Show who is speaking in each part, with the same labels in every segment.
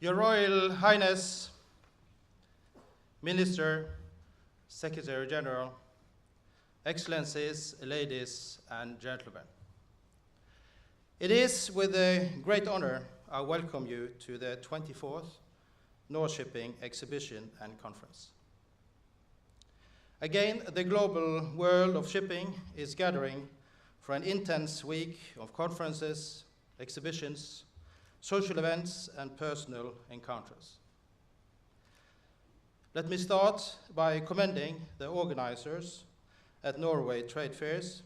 Speaker 1: Your Royal Highness, Minister, Secretary General, Excellencies, ladies and gentlemen. It is with a great honor I welcome you to the 24th North Shipping Exhibition and Conference. Again, the global world of shipping is gathering for an intense week of conferences, exhibitions, social events, and personal encounters. Let me start by commending the organizers at Norway Trade Fairs.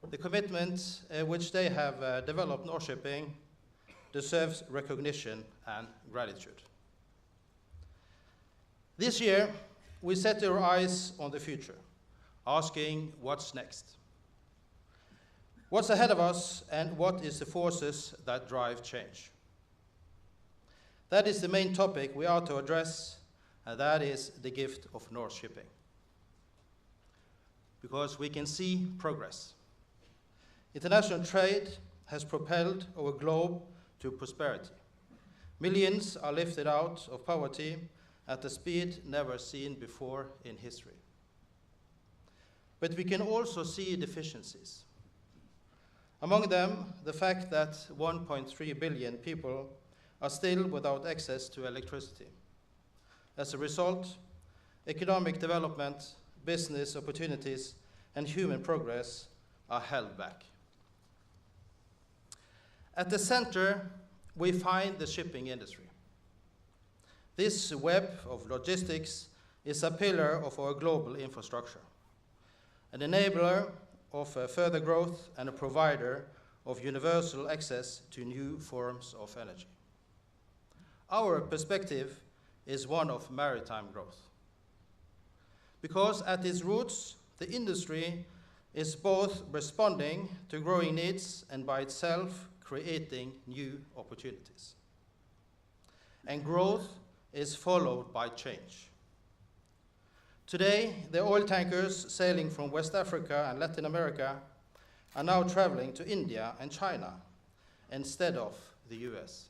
Speaker 1: The commitment which they have developed North Shipping deserves recognition and gratitude. This year, we set our eyes on the future, asking what's next. What's ahead of us and what is the forces that drive change? That is the main topic we are to address, and that is the gift of North Shipping. Because we can see progress. International trade has propelled our globe to prosperity. Millions are lifted out of poverty at a speed never seen before in history. But we can also see deficiencies. Among them, the fact that 1.3 billion people are still without access to electricity. As a result, economic development, business opportunities, and human progress are held back. At the center, we find the shipping industry. This web of logistics is a pillar of our global infrastructure, an enabler of further growth and a provider of universal access to new forms of energy. Our perspective is one of maritime growth, because at its roots, the industry is both responding to growing needs and by itself creating new opportunities. And growth is followed by change. Today, the oil tankers sailing from West Africa and Latin America are now traveling to India and China instead of the US.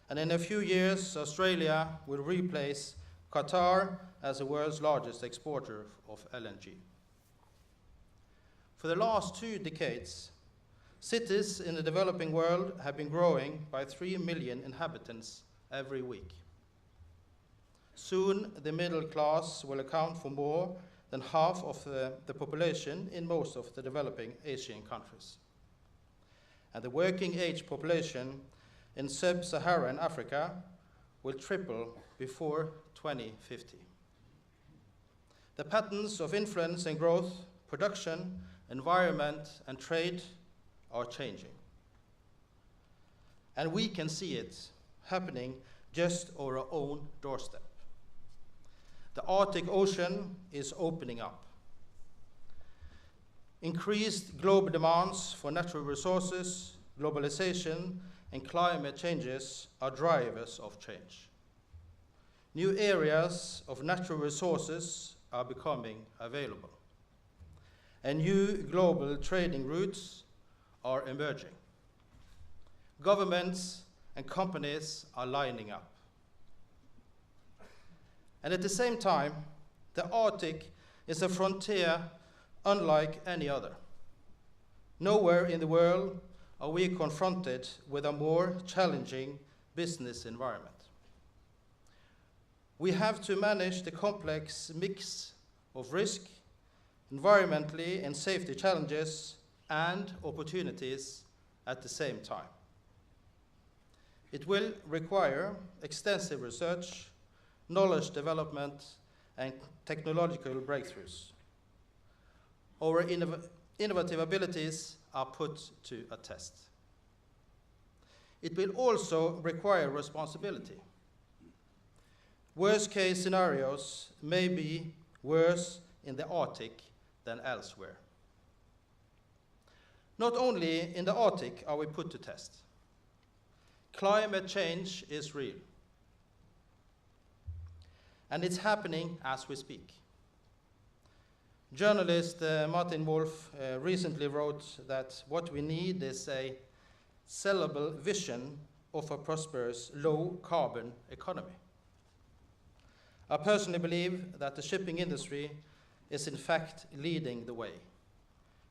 Speaker 1: And in a few years, Australia will replace Qatar as the world's largest exporter of LNG. For the last 2 decades, cities in the developing world have been growing by 3 million inhabitants every week. Soon, the middle class will account for more than half of the population in most of the developing Asian countries. And the working age population in sub-Saharan Africa will triple before 2050. The patterns of influence and growth, production, environment, and trade are changing. And we can see it happening just on our own doorstep. The Arctic Ocean is opening up. Increased global demands for natural resources, globalization, and climate changes are drivers of change. New areas of natural resources are becoming available, and new global trading routes are emerging. Governments and companies are lining up. And at the same time, the Arctic is a frontier unlike any other. Nowhere in the world are we confronted with a more challenging business environment. We have to manage the complex mix of risk, environmentally and safety challenges, and opportunities at the same time. It will require extensive research, knowledge development, and technological breakthroughs. Our innovative abilities are put to a test. It will also require responsibility. Worst case scenarios may be worse in the Arctic than elsewhere. Not only in the Arctic are we put to test. Climate change is real. And it's happening as we speak. Journalist Martin Wolf recently wrote that what we need is a sellable vision of a prosperous low-carbon economy. I personally believe that the shipping industry is in fact leading the way,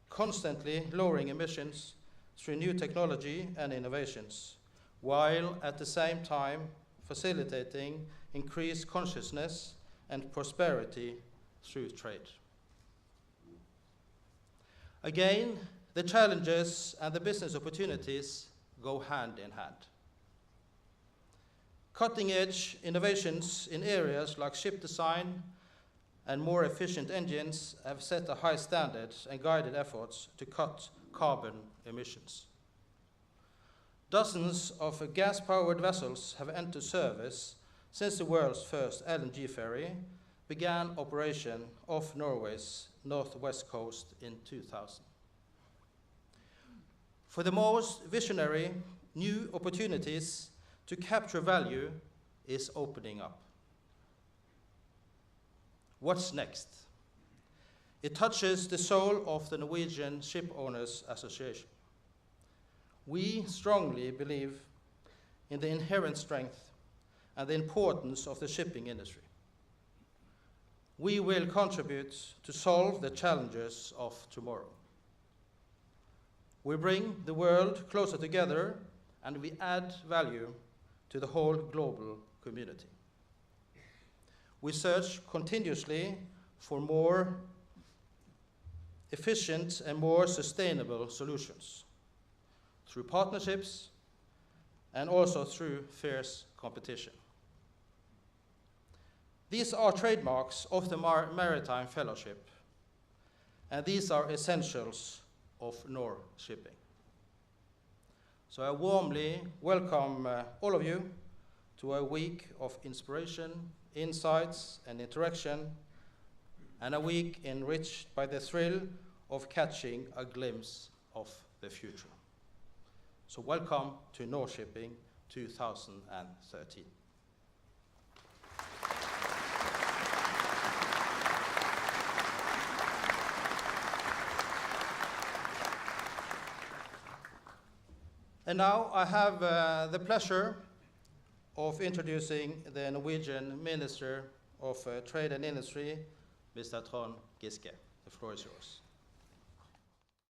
Speaker 1: constantly lowering emissions through new technology and innovations, while at the same time facilitating increased consciousness and prosperity through trade. Again, the challenges and the business opportunities go hand in hand. Cutting-edge innovations in areas like ship design and more efficient engines have set a high standard and guided efforts to cut carbon emissions. Dozens of gas-powered vessels have entered service since the world's first LNG ferry began operation off Norway's northwest coast in 2000. For the most visionary, new opportunities to capture value is opening up. What's next? It touches the soul of the Norwegian Shipowners Association. We strongly believe in the inherent strength and the importance of the shipping industry. We will contribute to solve the challenges of tomorrow. We bring the world closer together and we add value to the whole global community. We search continuously for more efficient and more sustainable solutions through partnerships and also through fierce competition. These are trademarks of the Maritime Fellowship, and these are essentials of Nor Shipping. So I warmly welcome all of you to a week of inspiration, insights, and interaction, and a week enriched by the thrill of catching a glimpse of the future. So welcome to Nor Shipping 2013. And now I have the pleasure of introducing the Norwegian Minister of Trade and Industry, Mr. Trond Giske. The floor is yours.